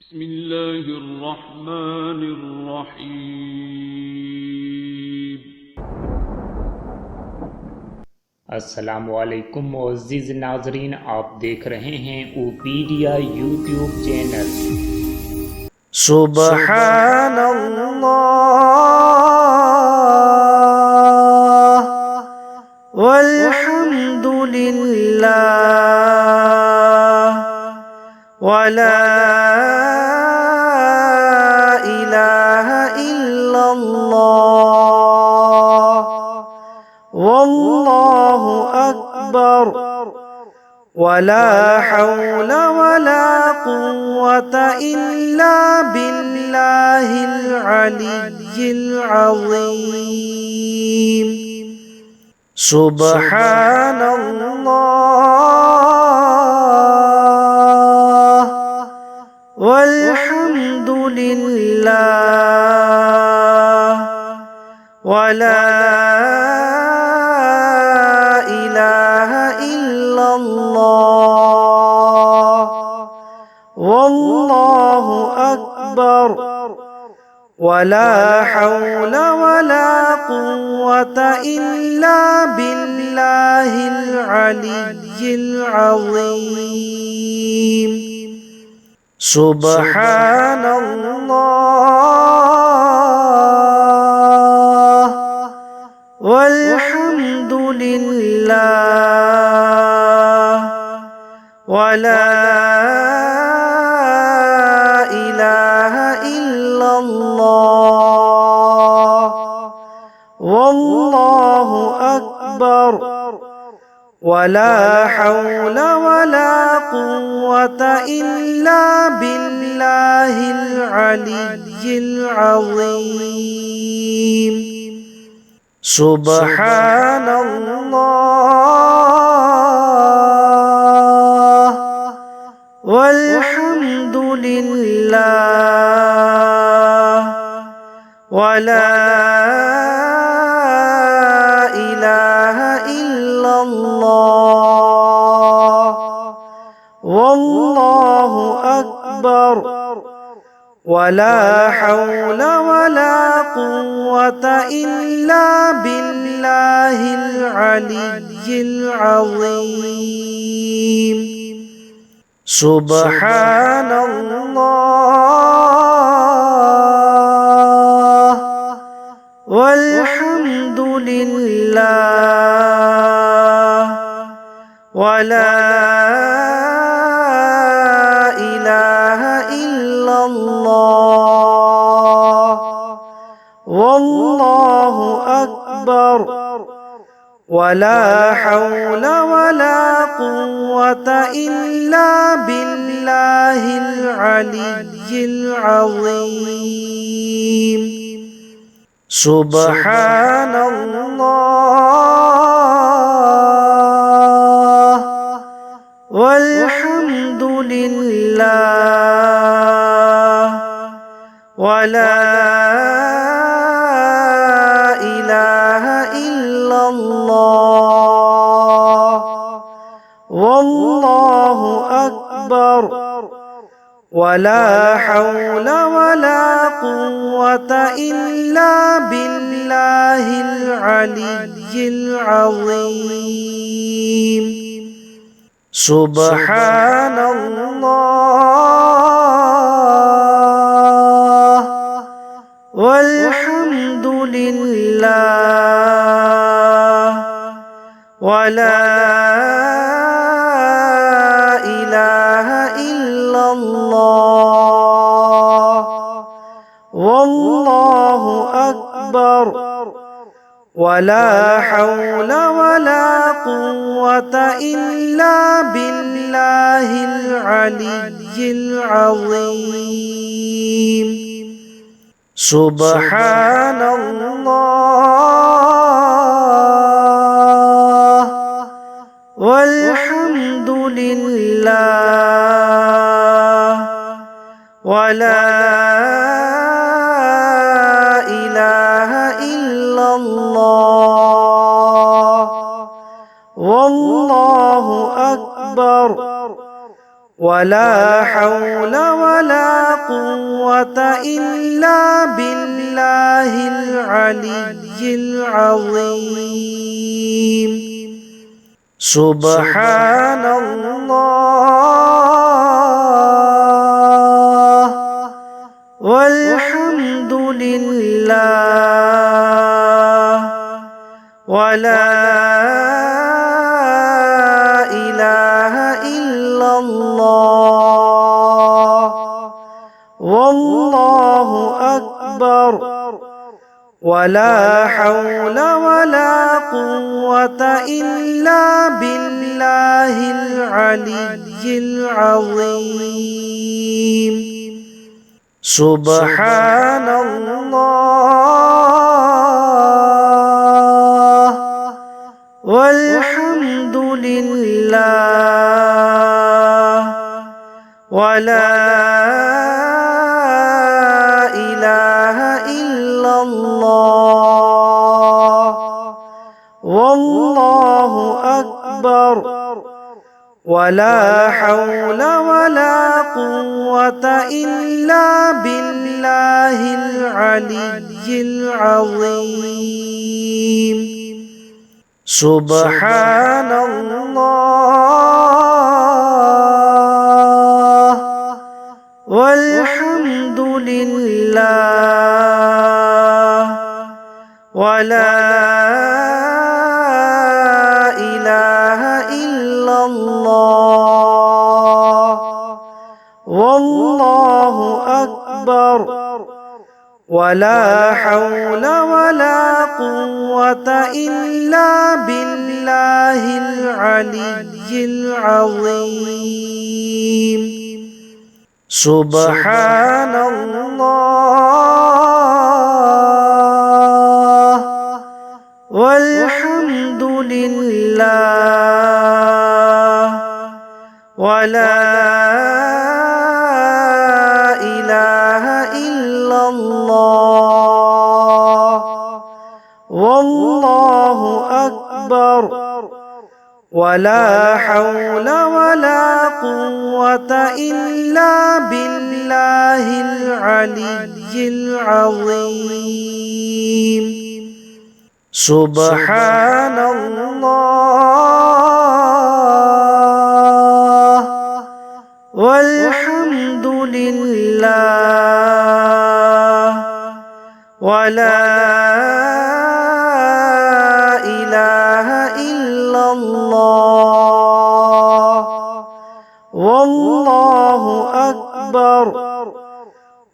بسم الله الرحمن الرحیم۔ अस्सलामुअलैकुम मुअज़्ज़िज़ नाज़रीन, आप देख रहे हैं ओपीडिया यूट्यूब चैनल। सुब्हानल्लाह वल्हम्दुलिल्लाह वला इलाहा इल्लल्लाह वल्लाहु अकबर वला हौला वला कुव्वता इल्ला बिल्लाहिल अलिय्यिल अज़ीम। सुब्हानल्लाह वल्हम्दुलिल्लाह वला इलाहा इल्लल्लाह वल्लाहु अकबर वला हौला वला कुव्वता इल्ला बिल्लाहिल अलिय्यिल अज़ीम। सुब्हानल्लाह वल्हम्दुलिल्लाह वला इलाहा इल्लल्लाह वल्लाहु अकबर वला हौला वला कुव्वता इल्ला बिल्लाहिल अलिय्यिल अज़ीम। सुब्हानल्लाह वल्हम्दुलिल्लाह वला इलाहा इल्लल्लाह वल्लाहु अकबर वला हौला वला कुव्वता इल्ला बिल्लाहिल अलिय्यिल अज़ीम। सुब्हानल्लाह वल्हम्दुलिल्लाह वला इलाहा इल्लल्लाह वल्लाहु अकबर वला हौला वला कुव्वता इल्ला बिल्लाहिल अलिय्यिल अज़ीम। सुब्हानल्लाह वल्हम्दुलिल्लाह वला इलाहा इल्लल्लाह वल्लाहु अकबर वला हौला वला कुव्वता इल्ला बिल्लाहिल अलिय्यिल अज़ीम। सुब्हानल्लाह वल्हम्दुलिल्लाह वला इलाहा इल्लल्लाह वल्लाहु अकबर वला हौला वला कुव्वता इल्ला बिल्लाहिल अलिय्यिल अज़ीम। सुब्हानल्लाह वल्हम्दुलिल्लाह वला इलाहा इल्लल्लाह वल्लाहु अकबर वला हौला वला قوة إلا بالله العلي العظيم سبحان الله والحمد لله ولا إله إلا الله والله أكبر ولا حول ولا قوة إلا بالله العلي العظيم سبحان الله والحمد لله ولا إله إلا الله والله أكبر ولا حول ولا قوة إلا بالله العلي العظيم سبحان الله والحمد لله ولا إله إلا الله والله أكبر ولا حول ولا قوة إلا بالله العلي العظيم سبحان الله والحمد لله ولا إله إلا الله والله أكبر ولا حول ولا قوة إلا بالله العلي العظيم سبحان الله والحمد لله ولا إله إلا الله والله أكبر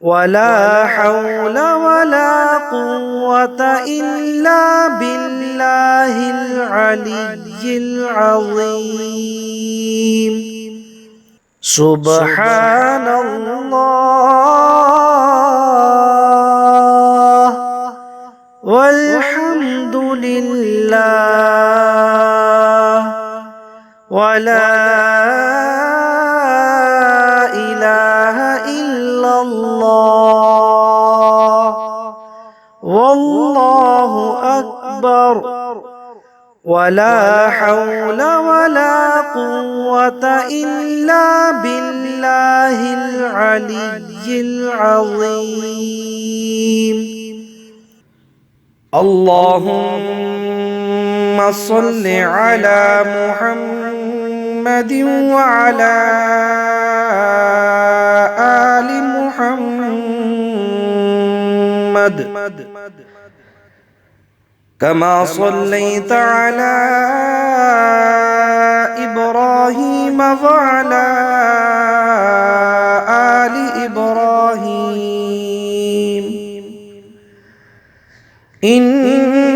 ولا حول ولا قوة إلا بالله العلي العظيم سبحان الله والحمد لله ولا إله إلا الله والله أكبر ولا حول ولا قوة إلا بالله العلي العظيم اللهم صل على محمد وعلى آل محمد كما صليت على إبراهيم وعلى آل إبراهيم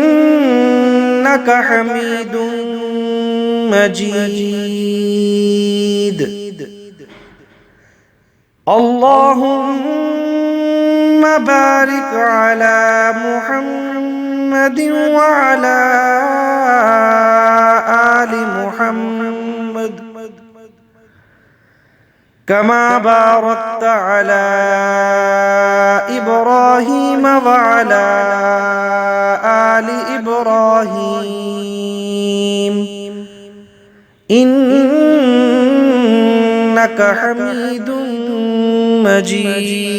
إنك حميد مجيد اللهم بارك على محمد وعلى آل محمد كما باركت على إبراهيم وعلى آل إبراهيم إنك حميد مجيد